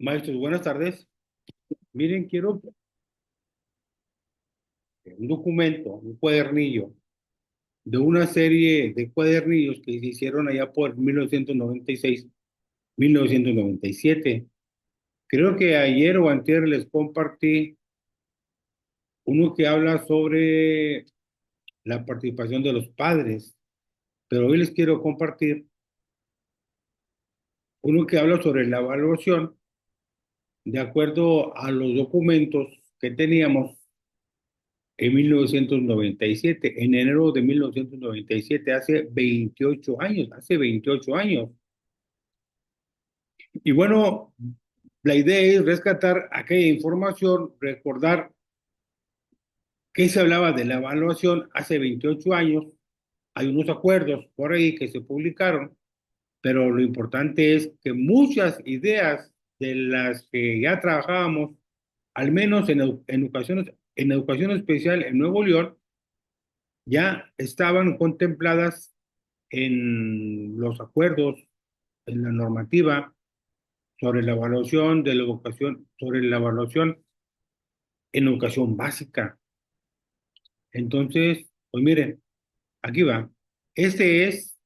Maestros, buenas tardes. Miren, quiero un documento, un cuadernillo, de una serie de cuadernillos que se hicieron allá por 1996, 1997. Creo que ayer o antier les compartí uno que habla sobre la participación de los padres, pero hoy les quiero compartir uno que habla sobre la evaluación de acuerdo a los documentos que teníamos en 1997, en enero de 1997, hace 28 años. Y bueno, la idea es rescatar aquella información, recordar que se hablaba de la evaluación hace 28 años. Hay unos acuerdos por ahí que se publicaron, pero lo importante es que muchas ideas de las que ya trabajábamos, al menos en educación especial en Nuevo León, ya estaban contempladas en los acuerdos, en la normativa sobre la evaluación de la educación, sobre la evaluación en educación básica. Entonces, pues miren, aquí va. Este es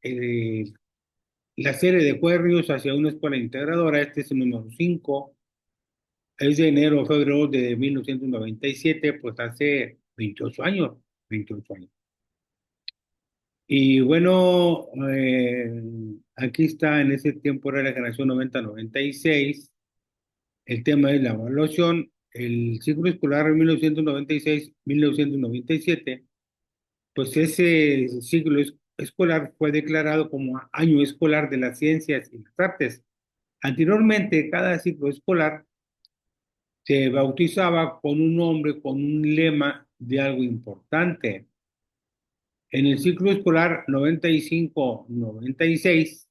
la serie de cuerrios hacia una escuela integradora. Este es el número 5. Es de enero a febrero de 1997, pues hace 28 años. 28 años. Y bueno, aquí está, en ese tiempo era la generación 90-96. El tema es la evaluación. El ciclo escolar en 1996-1997, pues ese ciclo escolar fue declarado como año escolar de las ciencias y las artes. Anteriormente, cada ciclo escolar se bautizaba con un nombre, con un lema de algo importante. En el ciclo escolar 95-96,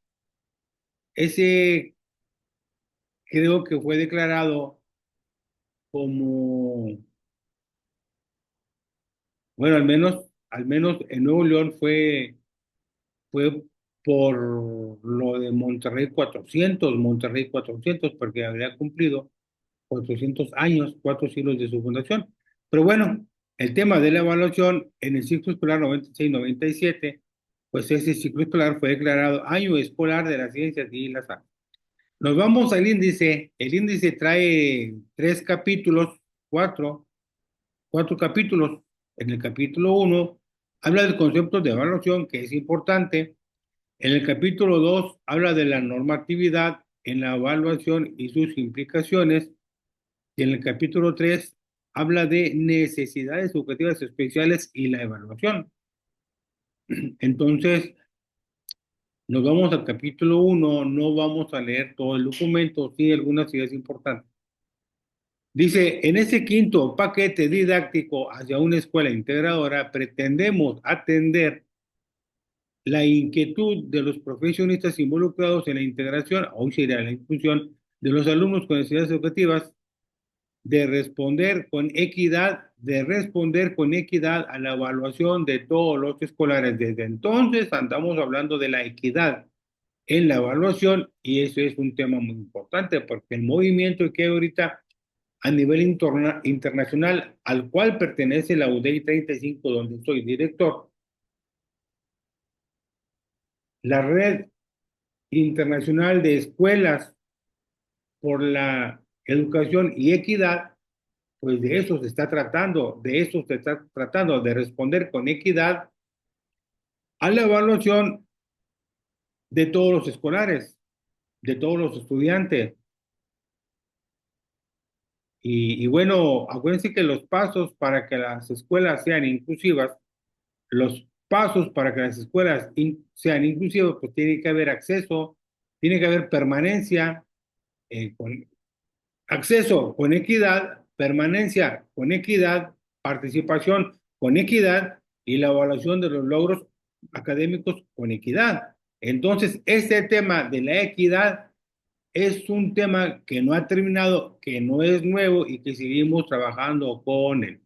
ese creo que fue declarado como, bueno, al menos en Nuevo León fue por lo de Monterrey 400, porque habría cumplido 400 años, 4 siglos de su fundación. Pero bueno, el tema de la evaluación en el ciclo escolar 96-97, pues ese ciclo escolar fue declarado año escolar de las ciencias y las artes. Nos vamos al índice. El índice trae 3 capítulos, cuatro, 4 capítulos. En el capítulo 1 habla del concepto de evaluación, que es importante. En el capítulo 2 habla de la normatividad en la evaluación y sus implicaciones. Y en el capítulo 3 habla de necesidades educativas especiales y la evaluación. Entonces, nos vamos al capítulo 1, no vamos a leer todo el documento, sí algunas ideas importantes. Dice, en ese quinto paquete didáctico hacia una escuela integradora, pretendemos atender la inquietud de los profesionistas involucrados en la integración, hoy sería la inclusión, de los alumnos con necesidades educativas, de responder con equidad a la evaluación de todos los escolares. Desde entonces andamos hablando de la equidad en la evaluación y eso es un tema muy importante porque el movimiento que hay ahorita a nivel internacional al cual pertenece la UDEI 35, donde soy director, la Red Internacional de Escuelas por la Educación y Equidad, pues de eso se está tratando, de responder con equidad a la evaluación de todos los escolares, de todos los estudiantes. Y bueno, acuérdense que los pasos para que las escuelas sean inclusivas, los pasos para que las escuelas sean inclusivas, pues tiene que haber acceso, tiene que haber permanencia, con acceso con equidad, permanencia con equidad, participación con equidad y la evaluación de los logros académicos con equidad. Entonces, este tema de la equidad es un tema que no ha terminado, que no es nuevo y que seguimos trabajando con él.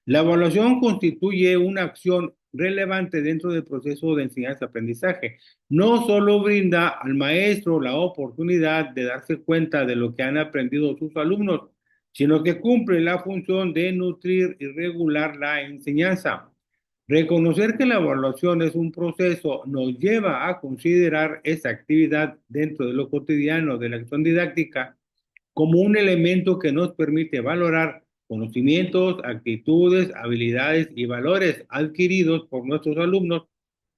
La evaluación constituye una acción relevante dentro del proceso de enseñanza-aprendizaje. No solo brinda al maestro la oportunidad de darse cuenta de lo que han aprendido sus alumnos, sino que cumple la función de nutrir y regular la enseñanza. Reconocer que la evaluación es un proceso nos lleva a considerar esa actividad dentro de lo cotidiano de la acción didáctica como un elemento que nos permite valorar conocimientos, actitudes, habilidades y valores adquiridos por nuestros alumnos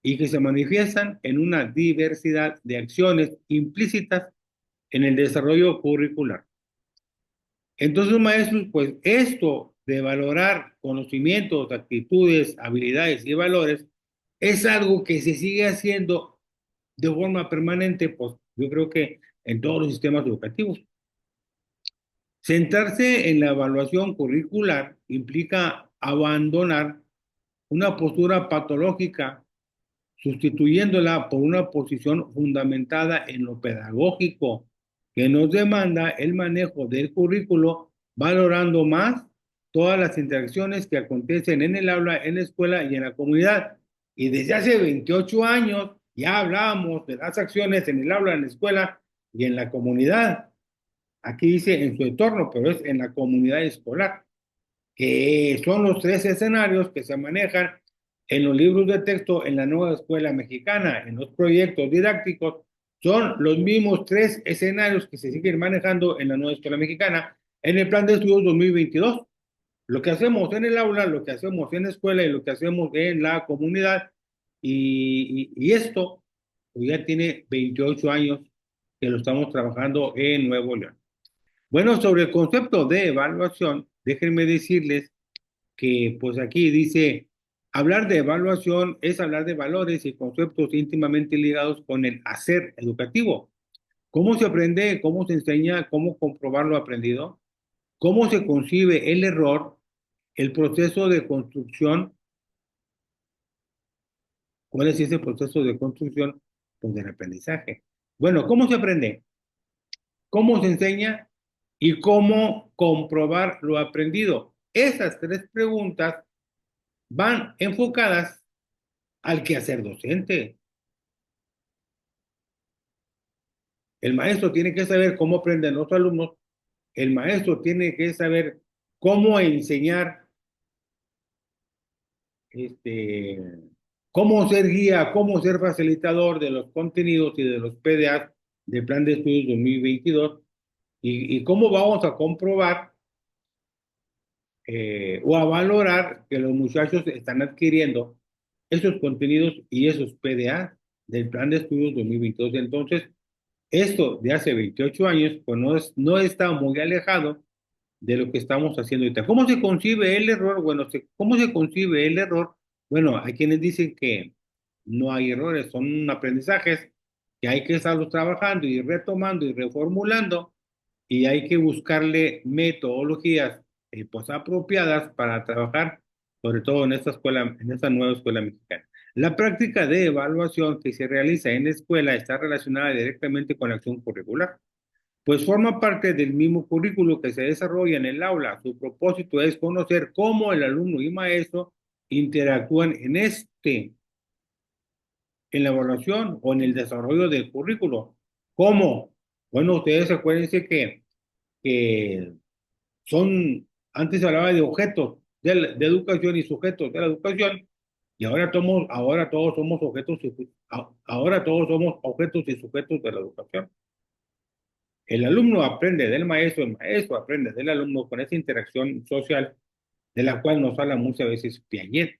y que se manifiestan en una diversidad de acciones implícitas en el desarrollo curricular. Entonces, maestros, pues esto de valorar conocimientos, actitudes, habilidades y valores es algo que se sigue haciendo de forma permanente, pues yo creo que en todos los sistemas educativos. Centrarse en la evaluación curricular implica abandonar una postura patológica, sustituyéndola por una posición fundamentada en lo pedagógico, que nos demanda el manejo del currículo, valorando más todas las interacciones que acontecen en el aula, en la escuela y en la comunidad. Y desde hace 28 años ya hablábamos de las acciones en el aula, en la escuela y en la comunidad. Aquí dice en su entorno, pero es en la comunidad escolar, que son los tres escenarios que se manejan en los libros de texto en la nueva escuela mexicana, en los proyectos didácticos, son los mismos tres escenarios que se siguen manejando en la nueva escuela mexicana en el plan de estudios 2022. Lo que hacemos en el aula, lo que hacemos en la escuela y lo que hacemos en la comunidad. Y esto pues ya tiene 28 años que lo estamos trabajando en Nuevo León. Bueno, sobre el concepto de evaluación, déjenme decirles que pues aquí dice, hablar de evaluación es hablar de valores y conceptos íntimamente ligados con el hacer educativo. ¿Cómo se aprende? ¿Cómo se enseña? ¿Cómo comprobar lo aprendido? ¿Cómo se concibe el error? El proceso de construcción. ¿Cuál es ese proceso de construcción? Pues del aprendizaje. Bueno, ¿cómo se aprende? ¿Cómo se enseña? ¿Y cómo comprobar lo aprendido? Esas tres preguntas van enfocadas al quehacer docente. El maestro tiene que saber cómo aprenden los alumnos, el maestro tiene que saber cómo enseñar, este, cómo ser guía, cómo ser facilitador de los contenidos y de los PDA del Plan de Estudios 2022 y cómo vamos a comprobar o a valorar que los muchachos están adquiriendo esos contenidos y esos PDA del Plan de Estudios 2022. Entonces, esto de hace 28 años, pues no está muy alejado de lo que estamos haciendo ahorita. ¿Cómo se concibe el error? Bueno, ¿cómo se concibe el error? Bueno, hay quienes dicen que no hay errores, son aprendizajes que hay que estarlos trabajando y retomando y reformulando y hay que buscarle metodologías pues apropiadas para trabajar, sobre todo en esta escuela, en esta nueva escuela mexicana. La práctica de evaluación que se realiza en la escuela está relacionada directamente con la acción curricular, pues forma parte del mismo currículo que se desarrolla en el aula. Su propósito es conocer cómo el alumno y maestro interactúan en la evaluación o en el desarrollo del currículo. ¿Cómo? Bueno, ustedes acuérdense que son, antes se hablaba de objetos de educación y sujetos de la educación, y ahora todos somos objetos ahora todos somos objetos y sujetos de la educación. El alumno aprende del maestro, el maestro aprende del alumno con esa interacción social de la cual nos habla muchas veces Piaget,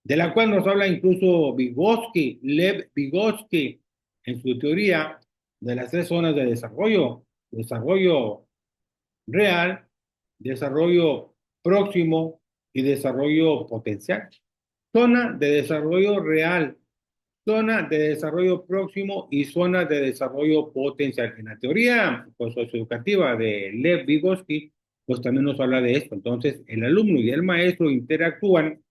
de la cual nos habla incluso Vygotsky, Lev Vygotsky, en su teoría de las tres zonas de desarrollo: desarrollo real, desarrollo próximo y desarrollo potencial. Zona de desarrollo real, zona de desarrollo próximo y zona de desarrollo potencial. En la teoría pues, socioeducativa de Lev Vygotsky, pues también nos habla de esto. Entonces, el alumno y el maestro interactúan.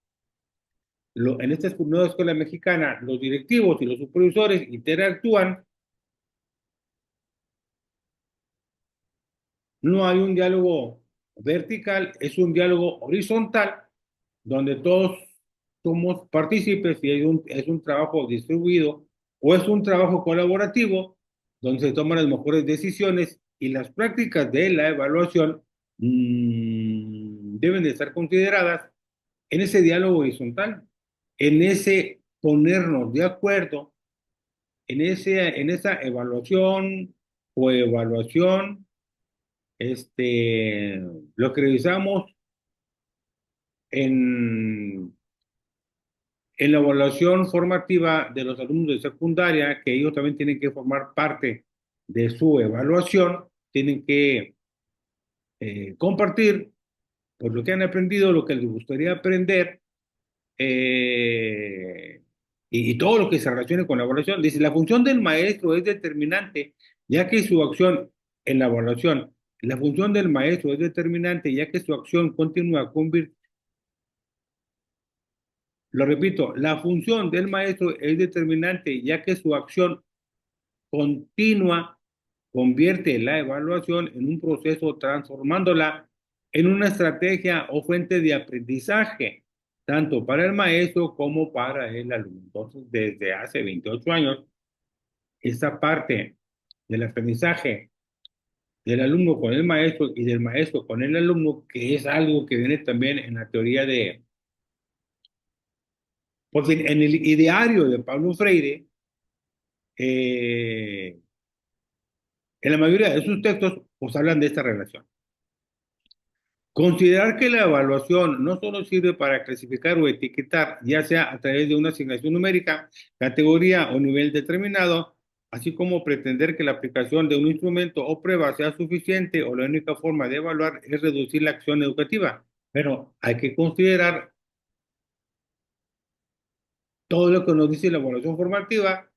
En esta nueva escuela mexicana, los directivos y los supervisores interactúan. No hay un diálogo vertical, es un diálogo horizontal, donde todos somos partícipes y es un trabajo distribuido o es un trabajo colaborativo donde se toman las mejores decisiones y las prácticas de la evaluación deben de estar consideradas en ese diálogo horizontal, en ese ponernos de acuerdo, en esa evaluación o evaluación, lo que revisamos en la evaluación formativa de los alumnos de secundaria, que ellos también tienen que formar parte de su evaluación, tienen que compartir por lo que han aprendido, lo que les gustaría aprender, eh, y todo lo que se relacione con la evaluación. Dice, la función del maestro es determinante, ya que su acción en la evaluación, la función del maestro es determinante, ya que su acción continúa lo repito, la función del maestro es determinante, ya que su acción continua convierte la evaluación en un proceso transformándola en una estrategia o fuente de aprendizaje, tanto para el maestro como para el alumno. Entonces, desde hace 28 años, esa parte del aprendizaje del alumno con el maestro y del maestro con el alumno, que es algo que viene también en la teoría porque en el ideario de Pablo Freire, eh, en la mayoría de sus textos, pues hablan de esta relación. Considerar que la evaluación no solo sirve para clasificar o etiquetar, ya sea a través de una asignación numérica, categoría o nivel determinado, así como pretender que la aplicación de un instrumento o prueba sea suficiente o la única forma de evaluar es reducir la acción educativa. Pero hay que considerar todo lo que nos dice la evaluación formativa.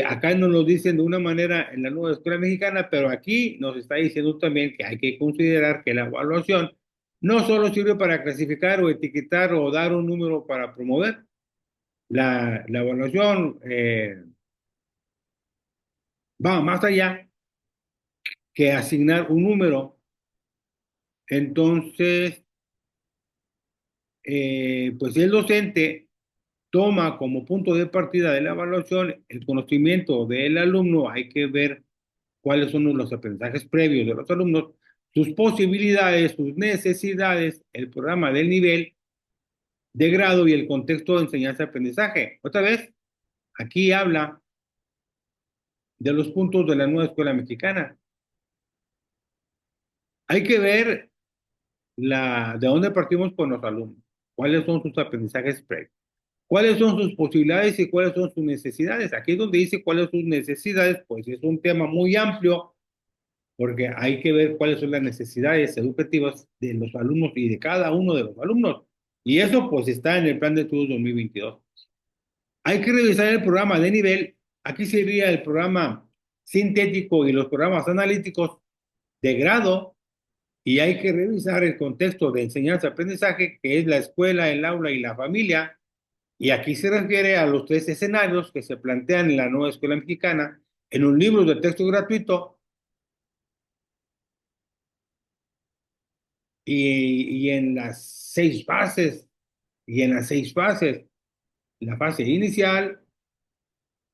Acá nos lo dicen de una manera en la nueva escuela mexicana, pero aquí nos está diciendo también que hay que considerar que la evaluación no solo sirve para clasificar o etiquetar o dar un número para promover. La evaluación va más allá que asignar un número. Entonces, pues si el docente toma como punto de partida de la evaluación el conocimiento del alumno, hay que ver cuáles son los aprendizajes previos de los alumnos, sus posibilidades, sus necesidades, el programa del nivel de grado y el contexto de enseñanza-aprendizaje. Otra vez, aquí habla de los puntos de la nueva escuela mexicana. Hay que ver de dónde partimos con los alumnos, cuáles son sus aprendizajes previos, cuáles son sus posibilidades y cuáles son sus necesidades. Aquí es donde dice cuáles son sus necesidades, pues es un tema muy amplio porque hay que ver cuáles son las necesidades educativas de los alumnos y de cada uno de los alumnos. Y eso pues está en el plan de estudios 2022. Hay que revisar el programa de nivel. Aquí sería el programa sintético y los programas analíticos de grado. Y hay que revisar el contexto de enseñanza-aprendizaje, que es la escuela, el aula y la familia. Y aquí se refiere a los tres escenarios que se plantean en la nueva escuela mexicana, en un libro de texto gratuito y en las seis fases, la fase inicial,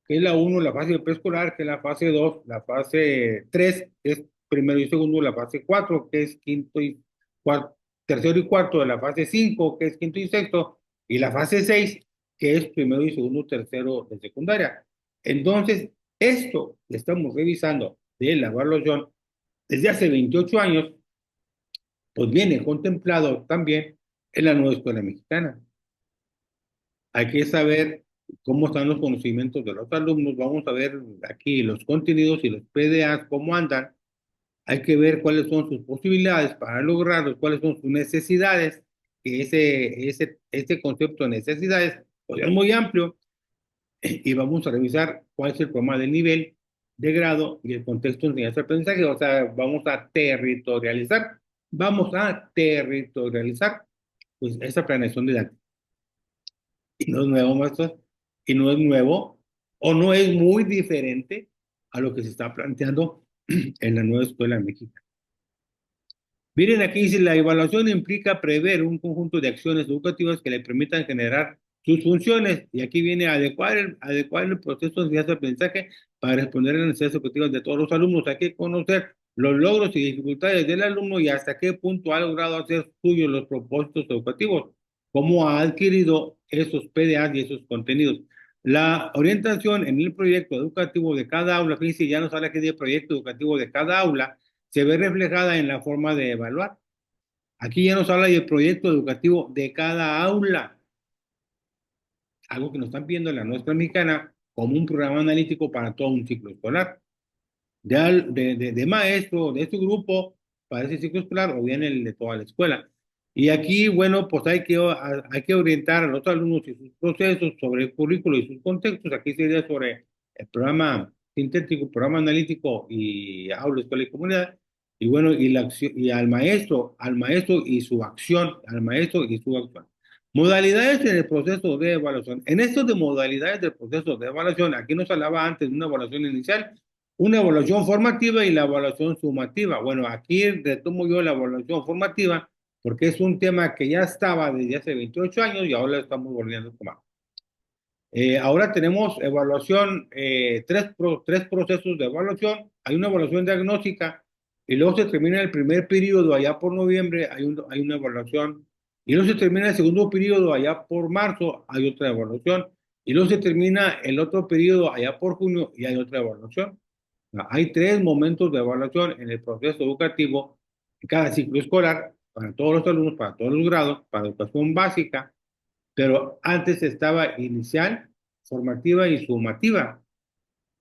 que es la uno, la fase preescolar, que es la fase 2, la fase 3, que es primero y segundo, la fase 4, que es quinto y cuarto, tercero y cuarto de la fase 5, que es quinto y sexto, y la fase 6, que es primero y segundo, tercero de secundaria. Entonces, esto que estamos revisando de la evaluación desde hace 28 años, pues viene contemplado también en la nueva escuela mexicana. Hay que saber cómo están los conocimientos de los alumnos, vamos a ver aquí los contenidos y los PDAs, cómo andan, hay que ver cuáles son sus posibilidades para lograrlos, cuáles son sus necesidades, que ese concepto de necesidades pues, es muy amplio, y vamos a revisar cuál es el programa de nivel, de grado y el contexto de enseñanza-aprendizaje, o sea, vamos a territorializar pues esa planeación didáctica. Y no es nuevo, maestro, y no es nuevo, o no es muy diferente a lo que se está planteando en la nueva escuela mexicana. Miren, aquí dice, la evaluación implica prever un conjunto de acciones educativas que le permitan generar sus funciones. Y aquí viene adecuar el proceso de enseñanza-aprendizaje para responder a las necesidades educativas de todos los alumnos. Hay que conocer los logros y dificultades del alumno y hasta qué punto ha logrado hacer suyos los propósitos educativos, cómo ha adquirido esos PDAs y esos contenidos. La orientación en el proyecto educativo de cada aula, fíjense, ya nos habla aquí del proyecto educativo de cada aula, se ve reflejada en la forma de evaluar. Aquí ya nos habla del proyecto educativo de cada aula, algo que nos están pidiendo en la nuestra mexicana como un programa analítico para todo un ciclo escolar. De maestro, de este grupo, para ese ciclo escolar o bien el de toda la escuela. Y aquí, bueno, pues hay que orientar a los alumnos y sus procesos sobre el currículo y sus contextos. Aquí sería sobre el programa sintético, programa analítico y aula, escuela y comunidad. Y bueno, y, la acción, y al maestro y su acción, al maestro y su acción. Modalidades en el proceso de evaluación. En esto de modalidades del proceso de evaluación, aquí nos hablaba antes de una evaluación inicial, una evaluación formativa y la evaluación sumativa. Bueno, aquí retomo yo la evaluación formativa porque es un tema que ya estaba desde hace 28 años y ahora lo estamos volviendo a tomar. Ahora tenemos evaluación, tres procesos de evaluación. Hay una evaluación diagnóstica y luego se termina el primer periodo, allá por noviembre hay una evaluación. Y luego se termina el segundo periodo, allá por marzo hay otra evaluación. Y luego se termina el otro periodo, allá por junio y hay otra evaluación. Hay tres momentos de evaluación en el proceso educativo en cada ciclo escolar, para todos los alumnos, para todos los grados, para educación básica, pero antes estaba inicial, formativa y sumativa.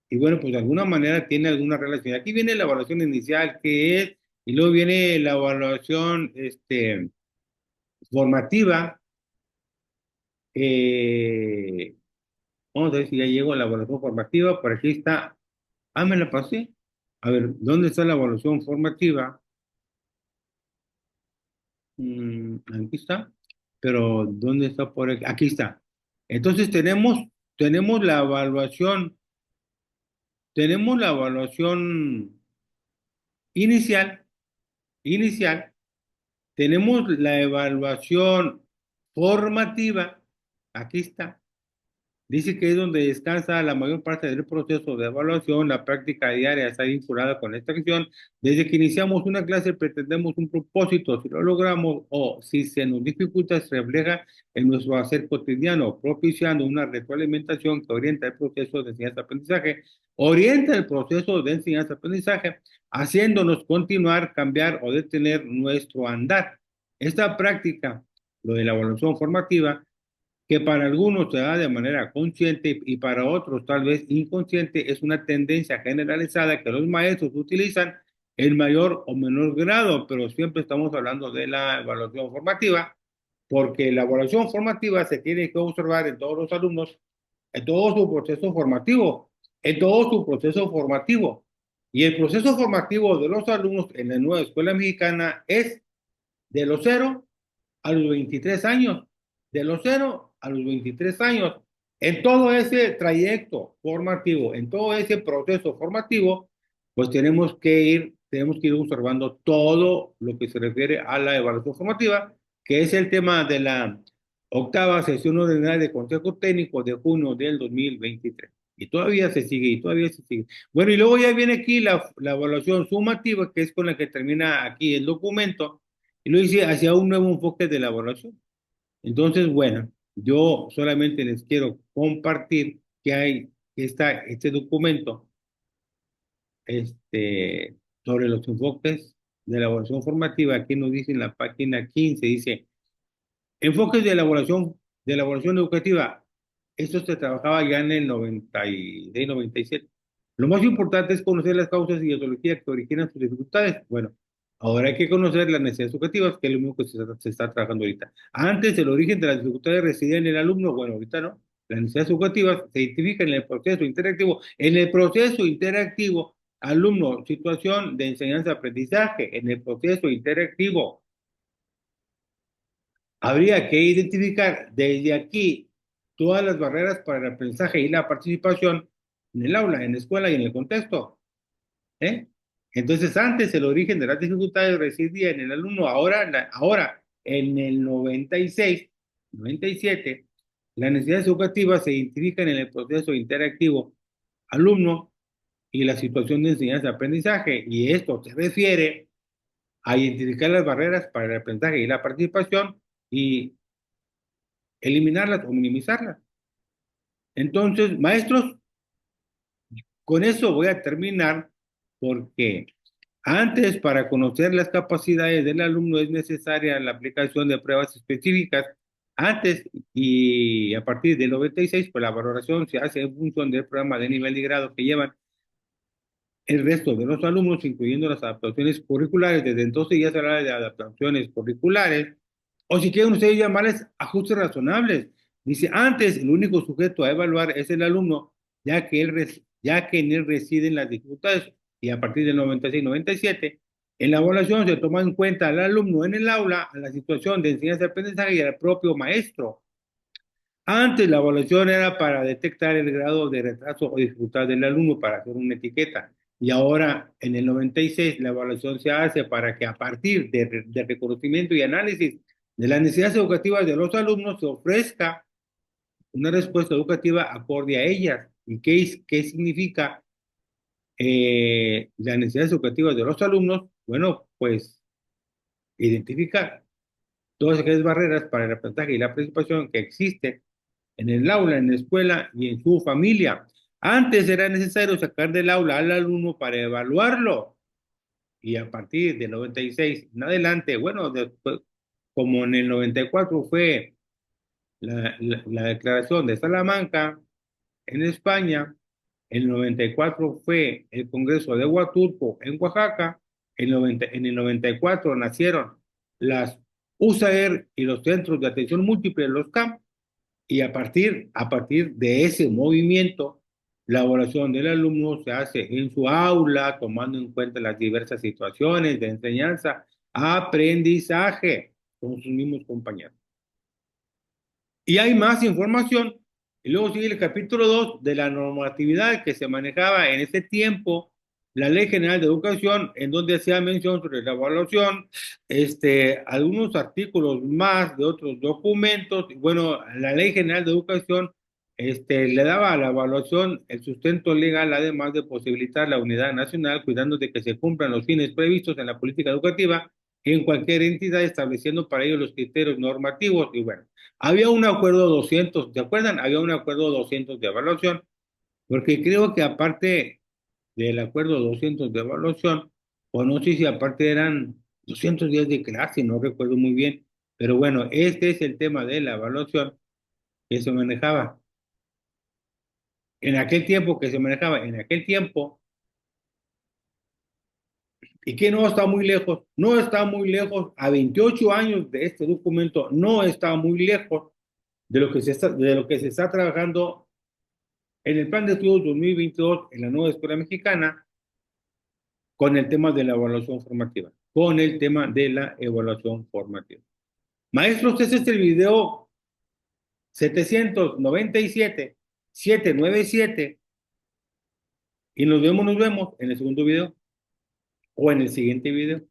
Y bueno, pues de alguna manera tiene alguna relación. Aquí viene la evaluación inicial, que es, y luego viene la evaluación formativa. Eh, Vamos a ver si ya llego a la evaluación formativa. Por aquí está. Ah, me la pasé. A ver, ¿dónde está la evaluación formativa? Aquí está, pero ¿dónde está por aquí? Aquí está. Entonces tenemos tenemos la evaluación inicial, inicial, tenemos la evaluación formativa, aquí está. Dice que es donde descansa la mayor parte del proceso de evaluación. La práctica diaria está vinculada con esta acción. Desde que iniciamos una clase pretendemos un propósito. Si lo logramos o si se nos dificulta, se refleja en nuestro hacer cotidiano, propiciando una retroalimentación que orienta el proceso de enseñanza-aprendizaje, orienta el proceso de enseñanza-aprendizaje, haciéndonos continuar, cambiar o detener nuestro andar. Esta práctica, lo de la evaluación formativa, que para algunos se da de manera consciente y para otros tal vez inconsciente, es una tendencia generalizada que los maestros utilizan en mayor o menor grado, pero siempre estamos hablando de la evaluación formativa, porque la evaluación formativa se tiene que observar en todos los alumnos, en todo su proceso formativo, en todo su proceso formativo. Y el proceso formativo de los alumnos en la nueva escuela mexicana es de los 0 a los 23 años, de los 0 a los 23 años. En todo ese trayecto formativo, en todo ese proceso formativo, pues tenemos que ir observando todo lo que se refiere a la evaluación formativa, que es el tema de la octava sesión ordinaria de Consejo Técnico de junio del 2023. Y todavía se sigue, y todavía se sigue. Bueno, y luego ya viene aquí la evaluación sumativa, que es con la que termina aquí el documento, y lo hice hacia un nuevo enfoque de la evaluación. Entonces, bueno, yo solamente les quiero compartir que que está este documento sobre los enfoques de la evaluación formativa. Aquí nos dice en la página 15, dice, enfoques de la evaluación educativa. Esto se trabajaba ya en el 97. Lo más importante es conocer las causas y etiologías que originan sus dificultades. Bueno, ahora hay que conocer las necesidades educativas, que es lo mismo que se está trabajando ahorita. Antes, el origen de las dificultades residía en el alumno. Bueno, ahorita no. Las necesidades educativas se identifican en el proceso interactivo. En el proceso interactivo, alumno, situación de enseñanza-aprendizaje. En el proceso interactivo, habría que identificar desde aquí todas las barreras para el aprendizaje y la participación en el aula, en la escuela y en el contexto. ¿Eh? Entonces, antes el origen de las dificultades residía en el alumno, ahora en el 96, 97, las necesidades educativas se identifican en el proceso interactivo alumno y la situación de enseñanza-aprendizaje, y esto se refiere a identificar las barreras para el aprendizaje y la participación y eliminarlas o minimizarlas. Entonces, maestros, con eso voy a terminar porque antes, para conocer las capacidades del alumno es necesaria la aplicación de pruebas específicas. Antes y a partir del 96, pues la valoración se hace en función del programa de nivel y grado que llevan el resto de los alumnos, incluyendo las adaptaciones curriculares. Desde entonces ya se habla de adaptaciones curriculares, o si quieren ustedes llamarles ajustes razonables. Dice, antes el único sujeto a evaluar es el alumno, ya que en él residen las dificultades, y a partir del 96-97, en la evaluación se toma en cuenta al alumno en el aula, a la situación de enseñanza y aprendizaje y al propio maestro. Antes la evaluación era para detectar el grado de retraso o dificultad del alumno para hacer una etiqueta. Y ahora, en el 96, la evaluación se hace para que a partir de reconocimiento y análisis de las necesidades educativas de los alumnos se ofrezca una respuesta educativa acorde a ellas. ¿Y qué significa las necesidades educativas de los alumnos? Bueno, pues identificar todas aquellas barreras para el aprendizaje y la participación que existen en el aula, en la escuela y en su familia. Antes era necesario sacar del aula al alumno para evaluarlo, y a partir del 96 en adelante, bueno, después, como en el 94 fue la declaración de Salamanca en España, el 94 fue el Congreso de Huatulco en Oaxaca, en el 94 nacieron las USAER y los Centros de Atención Múltiple, los CAMP, y a partir de ese movimiento, la evaluación del alumno se hace en su aula, tomando en cuenta las diversas situaciones de enseñanza, aprendizaje con sus mismos compañeros. Y hay más información. Y luego sigue el capítulo 2 de la normatividad que se manejaba en ese tiempo, la Ley General de Educación, en donde hacía mención sobre la evaluación, algunos artículos más de otros documentos. Y bueno, la Ley General de Educación le daba a la evaluación el sustento legal, además de posibilitar la unidad nacional, cuidando de que se cumplan los fines previstos en la política educativa en cualquier entidad, estableciendo para ello los criterios normativos. Y bueno, había un acuerdo 200, ¿se acuerdan? Había un acuerdo 200 de evaluación, porque creo que aparte del acuerdo 200 de evaluación, o no sé si aparte eran 200 días de clase, no recuerdo muy bien, pero bueno, este es el tema de la evaluación que se manejaba. En aquel tiempo que se manejaba, en aquel tiempo, y que no está muy lejos, no está muy lejos, a 28 años de este documento, no está muy lejos de lo que se está trabajando en el plan de estudios 2022 en la nueva escuela mexicana con el tema de la evaluación formativa, con el tema de la evaluación formativa. Maestros, este es el video 797, 797, y nos vemos en el segundo video o en el siguiente video.